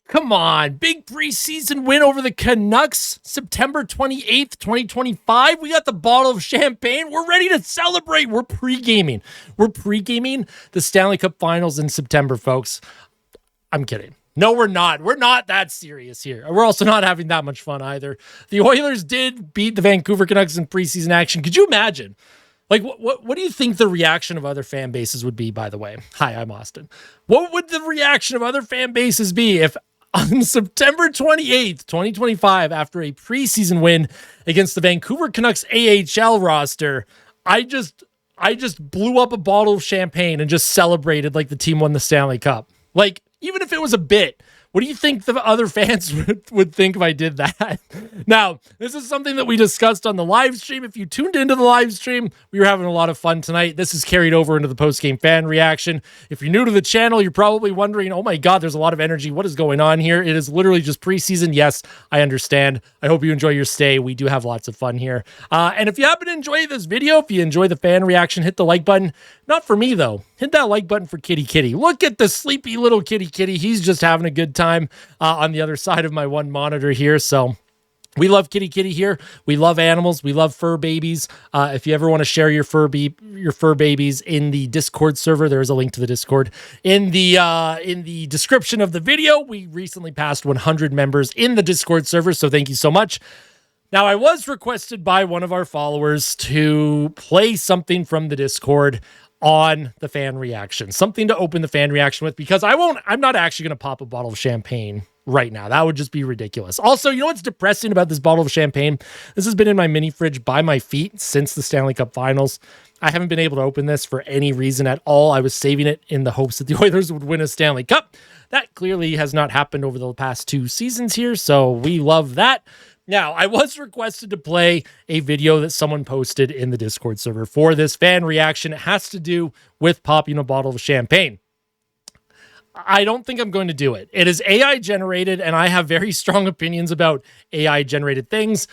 Come on. Big preseason win over the Canucks, September 28th, 2025. We got the bottle of champagne. We're ready to celebrate. We're pre-gaming. We're pre-gaming the Stanley Cup Finals in September, folks. I'm kidding. No, we're not. We're not that serious here. We're also not having that much fun either. The Oilers did beat the Vancouver Canucks in preseason action. Could you imagine? Like, what do you think the reaction of other fan bases would be, by the way? Hi, I'm Austin. What would the reaction of other fan bases be if on September 28th, 2025, after a preseason win against the Vancouver Canucks AHL roster, I just blew up a bottle of champagne and just celebrated like the team won the Stanley Cup? Like, even if it was a bit, what do you think the other fans would think if I did that? Now, this is something that we discussed on the live stream. If you tuned into the live stream, we were having a lot of fun tonight. This is carried over into the post-game fan reaction. If you're new to the channel, you're probably wondering, oh my God, there's a lot of energy. What is going on here? It is literally just preseason. Yes, I understand. I hope you enjoy your stay. We do have lots of fun here. And if you happen to enjoy this video, if you enjoy the fan reaction, hit the like button. Not for me, though. Hit that like button for Kitty Kitty. Look at the sleepy little Kitty Kitty. He's just having a good time on the other side of my one monitor here. So we love Kitty Kitty here. We love animals. We love fur babies. If you ever want to share your fur babies in the Discord server, there is a link to the Discord in the description of the video. We recently passed 100 members in the Discord server, so thank you so much. Now, I was requested by one of our followers to play something from the Discord on the fan reaction, something to open the fan reaction with, because I'm not actually going to pop a bottle of champagne right now. That would just be ridiculous. Also, you know what's depressing about this bottle of champagne? This has been in my mini fridge by my feet since the Stanley Cup Finals. I haven't been able to open this for any reason at all. I was saving it in the hopes that the Oilers would win a Stanley Cup. That clearly has not happened over the past 2 seasons here, so we love that. Now, I was requested to play a video that someone posted in the Discord server for this fan reaction. It has to do with popping a bottle of champagne. I don't think I'm going to do it. It is AI generated, and I have very strong opinions about AI generated things.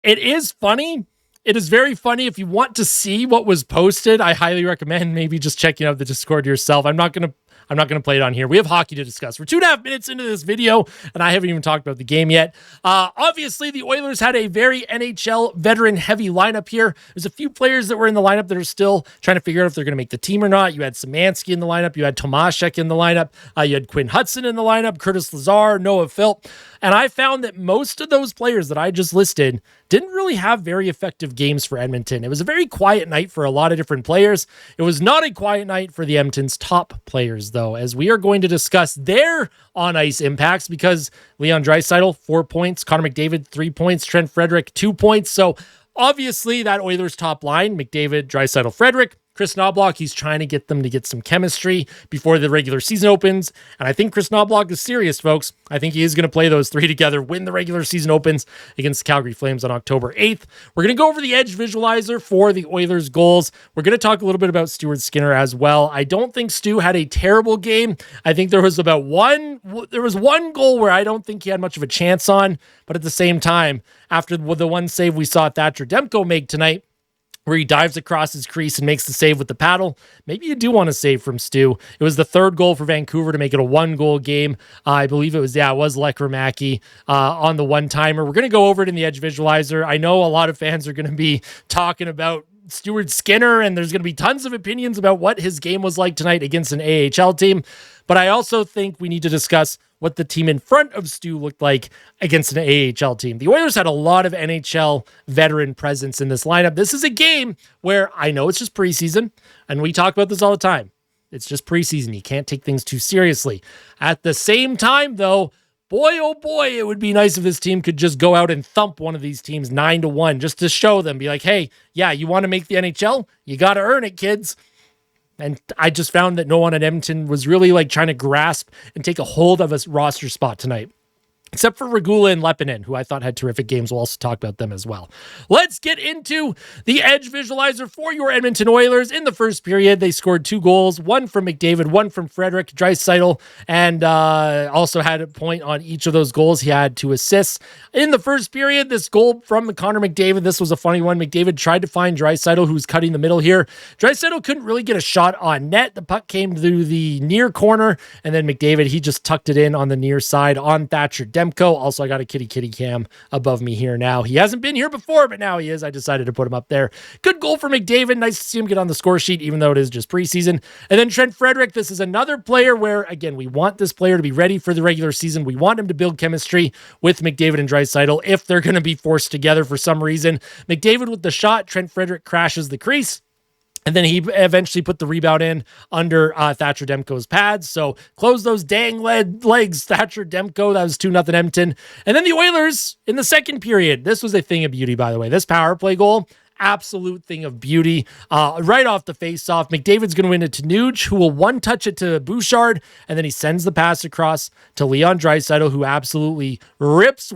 It is funny. It is very funny. If you want to see what was posted, I highly recommend maybe just checking out the Discord yourself. I'm not going to play it on here. We have hockey to discuss. We're 2.5 minutes into this video, and I haven't even talked about the game yet. Obviously, the Oilers had a very NHL veteran-heavy lineup here. There's a few players that were in the lineup that are still trying to figure out if they're going to make the team or not. You had Szymanski in the lineup. You had Tomaszek in the lineup. You had Quinn Hudson in the lineup, Curtis Lazar, Noah Philp. And I found that most of those players that I just listed didn't really have very effective games for Edmonton. It was a very quiet night for a lot of different players. It was not a quiet night for the Edmonton's top players, though, as we are going to discuss their on-ice impacts, because Leon Draisaitl, 4 points, Connor McDavid, 3 points, Trent Frederic, 2 points. So obviously that Oilers top line, McDavid, Draisaitl, Frederic, Chris Knoblauch, he's trying to get them to get some chemistry before the regular season opens. And I think Chris Knoblauch is serious, folks. I think he is going to play those 3 together when the regular season opens against the Calgary Flames on October 8th. We're going to go over the edge visualizer for the Oilers goals. We're going to talk a little bit about Stuart Skinner as well. I don't think Stu had a terrible game. I think there was one goal where I don't think he had much of a chance on, but at the same time, after the one save we saw Thatcher Demko make tonight, where he dives across his crease and makes the save with the paddle, maybe you do want to save from Stu. It was the 3rd goal for Vancouver to make it a 1-goal game. I believe it was Lekramaki on the one-timer. We're going to go over it in the edge visualizer. I know a lot of fans are going to be talking about Stuart Skinner, and there's going to be tons of opinions about what his game was like tonight against an AHL team. But I also think we need to discuss what the team in front of Stu looked like against an AHL team. The Oilers had a lot of NHL veteran presence in this lineup. This is a game where I know it's just preseason, and we talk about this all the time. It's just preseason. You can't take things too seriously. At the same time, though, boy, oh boy, it would be nice if this team could just go out and thump one of these teams 9-1 just to show them, be like, hey, yeah, you want to make the NHL? You got to earn it, kids. And I just found that no one at Edmonton was really like trying to grasp and take a hold of a roster spot tonight. except for Regula and Lepinen, who I thought had terrific games. We'll also talk about them as well. Let's get into the edge visualizer for your Edmonton Oilers. In the first period, they scored 2 goals, one from McDavid, one from Frederick Draisaitl, and also had a point on each of those goals. He had 2 assists. In the first period, this goal from Connor McDavid, this was a funny one. McDavid tried to find Draisaitl, who's cutting the middle here. Draisaitl couldn't really get a shot on net. The puck came through the near corner, and then McDavid, he just tucked it in on the near side on Thatcher Demko. Also, I got a kitty cam above me here now. He hasn't been here before, but now he is. I decided to put him up there. Good goal for McDavid. Nice to see him get on the score sheet, even though it is just preseason. And then Trent Frederick, this is another player where, again, we want this player to be ready for the regular season. We want him to build chemistry with McDavid and Draisaitl if they're going to be forced together for some reason. McDavid with the shot, Trent Frederick crashes the crease. And then he eventually put the rebound in under Thatcher Demko's pads. So close those dang legs, Thatcher Demko. That was 2-0 Edmonton. And then the Oilers in the second period. This was a thing of beauty, by the way. This power play goal, absolute thing of beauty. Right off the face-off, McDavid's going to win it to Nuge, who will one-touch it to Bouchard. And then he sends the pass across to Leon Draisaitl, who absolutely rips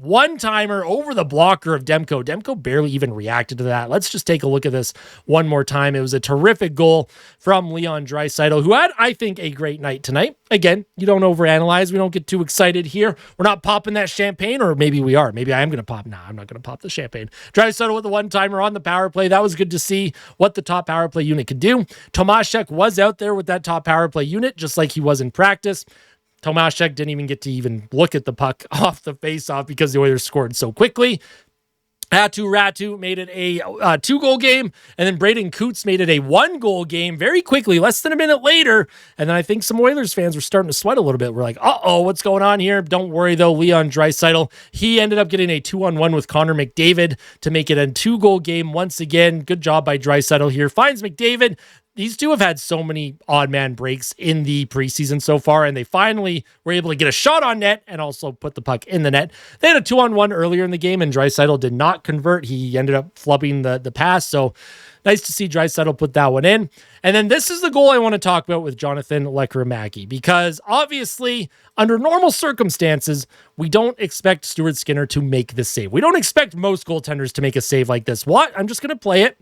one-timer over the blocker of Demko. Demko barely even reacted to that. Let's just take a look at this one more time. It was a terrific goal from Leon Draisaitl, who had, I think, a great night tonight. Again, you don't overanalyze. We don't get too excited here. We're not popping that champagne, or maybe we are. Maybe I am going to pop. Nah, I'm not going to pop the champagne. Draisaitl with the one-timer on the power play. That was good to see what the top power play unit could do. Tomaszek was out there with that top power play unit, just like he was in practice. Tomaszek didn't even get to even look at the puck off the face-off because the Oilers scored so quickly. Ratu made it a 2-goal game, and then Braden Coots made it a 1-goal game very quickly, less than a minute later. And then I think some Oilers fans were starting to sweat a little bit. We're like, uh-oh, what's going on here? Don't worry, though. Leon Draisaitl, he ended up getting a 2-on-1 with Connor McDavid to make it a 2-goal game once again. Good job by Draisaitl here. Finds McDavid. These two have had so many odd man breaks in the preseason so far, and they finally were able to get a shot on net and also put the puck in the net. They had a 2-on-1 earlier in the game, and Draisaitl did not convert. He ended up flubbing the pass, so nice to see Draisaitl put that one in. And then this is the goal I want to talk about with Jonathan Lekkerimaki, because obviously, under normal circumstances, we don't expect Stuart Skinner to make this save. We don't expect most goaltenders to make a save like this. What? I'm just going to play it.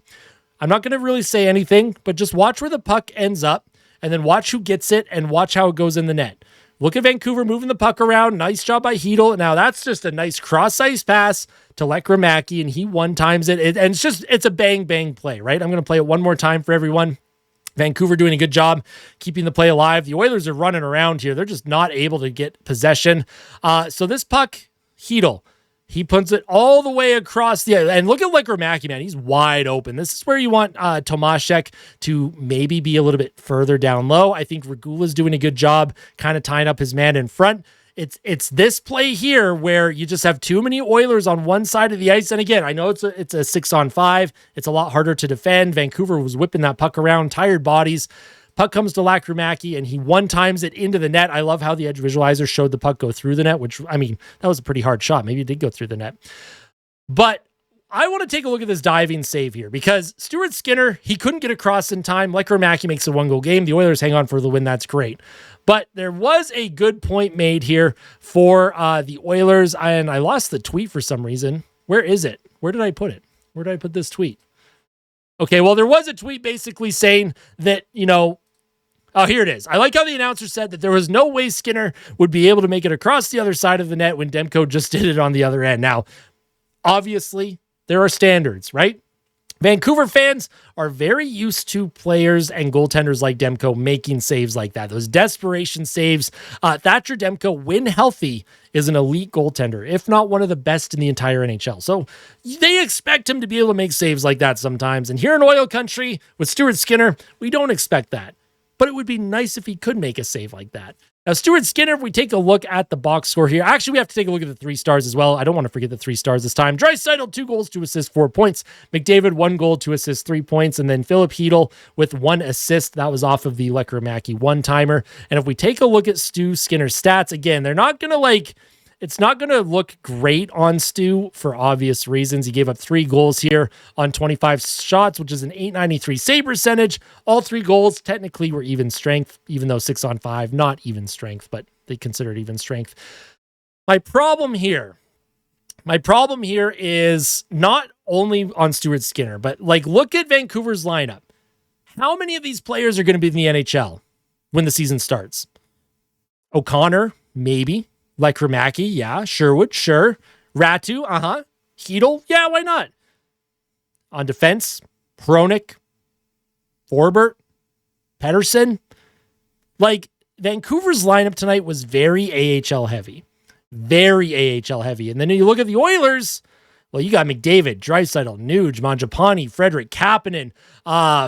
I'm not going to really say anything, but just watch where the puck ends up and then watch who gets it and watch how it goes in the net. Look at Vancouver moving the puck around. Nice job by Hedl. Now that's just a nice cross-ice pass to Lekkerimaki, and he one-times it. And it's a bang-bang play, right? I'm going to play it one more time for everyone. Vancouver doing a good job keeping the play alive. The Oilers are running around here. They're just not able to get possession. So this puck, Hedl, he puts it all the way across and look at Lekkerimaki, man. He's wide open. This is where you want Tomaszek to maybe be a little bit further down low. I think Regula's doing a good job kind of tying up his man in front. It's this play here where you just have too many Oilers on one side of the ice. And again, I know it's a 6-on-5. It's a lot harder to defend. Vancouver was whipping that puck around, tired bodies. Puck comes to Lekkerimaki, and he one-times it into the net. I love how the edge visualizer showed the puck go through the net, which, I mean, that was a pretty hard shot. Maybe it did go through the net. But I want to take a look at this diving save here, because Stuart Skinner, he couldn't get across in time. Lekkerimaki makes a 1-goal game. The Oilers hang on for the win. That's great. But there was a good point made here for the Oilers, and I lost the tweet for some reason. Where is it? Where did I put it? Where did I put this tweet? Okay, well, there was a tweet basically saying that, oh, here it is. I like how the announcer said that there was no way Skinner would be able to make it across the other side of the net when Demko just did it on the other end. Now, obviously, there are standards, right? Vancouver fans are very used to players and goaltenders like Demko making saves like that. Those desperation saves. Thatcher Demko, when healthy, is an elite goaltender, if not one of the best in the entire NHL. So they expect him to be able to make saves like that sometimes. And here in Oil Country with Stuart Skinner, we don't expect that. But it would be nice if he could make a save like that. Now, Stuart Skinner, if we take a look at the box score here, actually, we have to take a look at the 3 stars as well. I don't want to forget the 3 stars this time. Draisaitl, 2 goals, 2 assists, 4 points. McDavid, 1 goal, 2 assists, 3 points. And then Philip Hedl with 1 assist. That was off of the Lekkerimaki one-timer. And if we take a look at Stu Skinner's stats, again, they're not going to it's not going to look great on Stu for obvious reasons. He gave up 3 goals here on 25 shots, which is an .893 save percentage. All 3 goals technically were even strength, even though 6-on-5, not even strength, but they considered even strength. My problem here is not only on Stuart Skinner, but like look at Vancouver's lineup. How many of these players are going to be in the NHL when the season starts? O'Connor, maybe. Lekramaki, yeah. Sherwood, sure. Ratu, Hedel, yeah, why not? On defense, Hronik, Forbert, Pettersson. Like, Vancouver's lineup tonight was very AHL heavy. Very AHL heavy. And then you look at the Oilers, well, you got McDavid, Draisaitl, Nuge, Mangiapane, Frederick, Kapanen,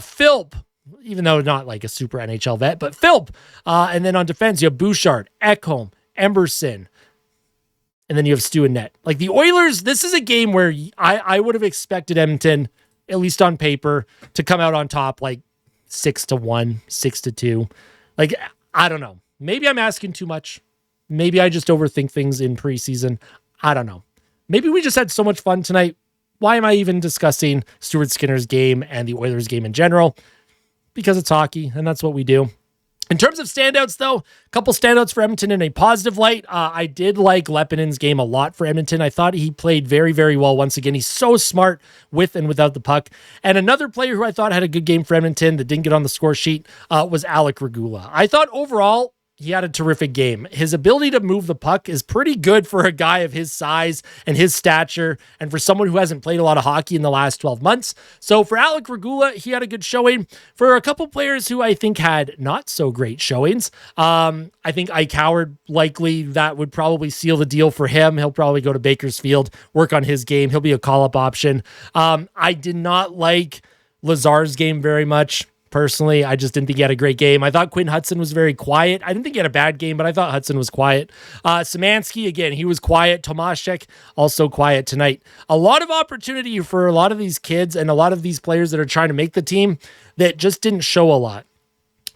Philp, even though not like a super NHL vet, but Philp. And then on defense, you have Bouchard, Ekholm, Emberson, and then you have Stu and Net. Like the Oilers, this is a game where I would have expected Edmonton, at least on paper, to come out on top like 6-1, 6-2. Like, I don't know. Maybe I'm asking too much. Maybe I just overthink things in preseason. I don't know. Maybe we just had so much fun tonight. Why am I even discussing Stuart Skinner's game and the Oilers game in general? Because it's hockey, and that's what we do. In terms of standouts, though, a couple standouts for Edmonton in a positive light. I did like Lepinen's game a lot for Edmonton. I thought he played very, very well once again. He's so smart with and without the puck. And another player who I thought had a good game for Edmonton that didn't get on the score sheet was Alec Regula. I thought overall, he had a terrific game. His ability to move the puck is pretty good for a guy of his size and his stature, and for someone who hasn't played a lot of hockey in the last 12 months. So for Alec Regula, he had a good showing. For a couple players who I think had not so great showings, I think Ike Howard, likely that would probably seal the deal for him. He'll probably go to Bakersfield, work on his game. He'll be a call-up option. I did not like Lazar's game very much. Personally, I just didn't think he had a great game. I thought Quinn Hudson was very quiet. I didn't think he had a bad game, but I thought Hudson was quiet. Szymanski, again, he was quiet. Tomaszek, also quiet tonight. A lot of opportunity for a lot of these kids and a lot of these players that are trying to make the team that just didn't show a lot.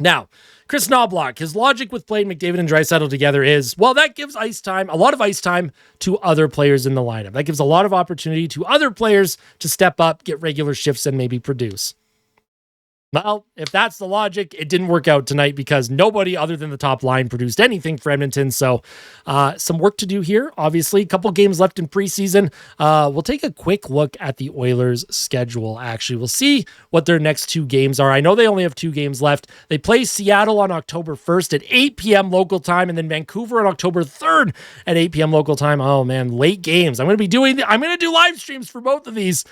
Now, Chris Knobloch, his logic with playing McDavid and Draisaitl together is, well, that gives ice time, a lot of ice time to other players in the lineup. That gives a lot of opportunity to other players to step up, get regular shifts, and maybe produce. Well, if that's the logic, it didn't work out tonight because nobody other than the top line produced anything for Edmonton. So some work to do here, obviously. A couple games left in preseason. We'll take a quick look at the Oilers' schedule, actually. We'll see what their next two games are. I know they only have 2 games left. They play Seattle on October 1st at 8 p.m. local time, and then Vancouver on October 3rd at 8 p.m. local time. Oh, man, late games. I'm going to do live streams for both of these.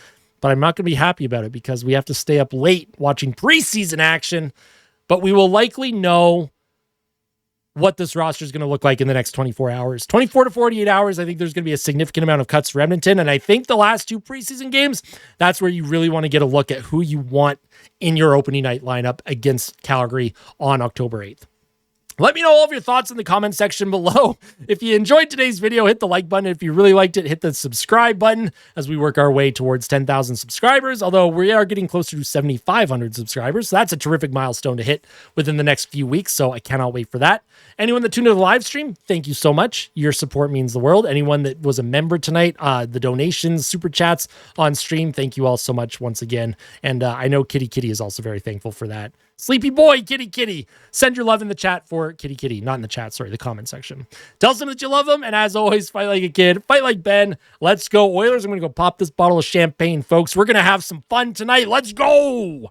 But I'm not going to be happy about it because we have to stay up late watching preseason action. But we will likely know what this roster is going to look like in the next 24 hours. 24 to 48 hours, I think there's going to be a significant amount of cuts for Edmonton. And I think the last 2 preseason games, that's where you really want to get a look at who you want in your opening night lineup against Calgary on October 8th. Let me know all of your thoughts in the comment section below. If you enjoyed today's video, hit the like button. If you really liked it, hit the subscribe button as we work our way towards 10,000 subscribers, although we are getting closer to 7,500 subscribers. So that's a terrific milestone to hit within the next few weeks, so I cannot wait for that. Anyone that tuned into the live stream, thank you so much. Your support means the world. Anyone that was a member tonight, the donations, super chats on stream, thank you all so much once again. And I know Kitty Kitty is also very thankful for that. Sleepy boy, Kitty Kitty. Send your love in the chat for Kitty Kitty. Not in the chat, sorry, the comment section. Tell them that you love them. And as always, fight like a kid. Fight like Ben. Let's go, Oilers. I'm going to go pop this bottle of champagne, folks. We're going to have some fun tonight. Let's go.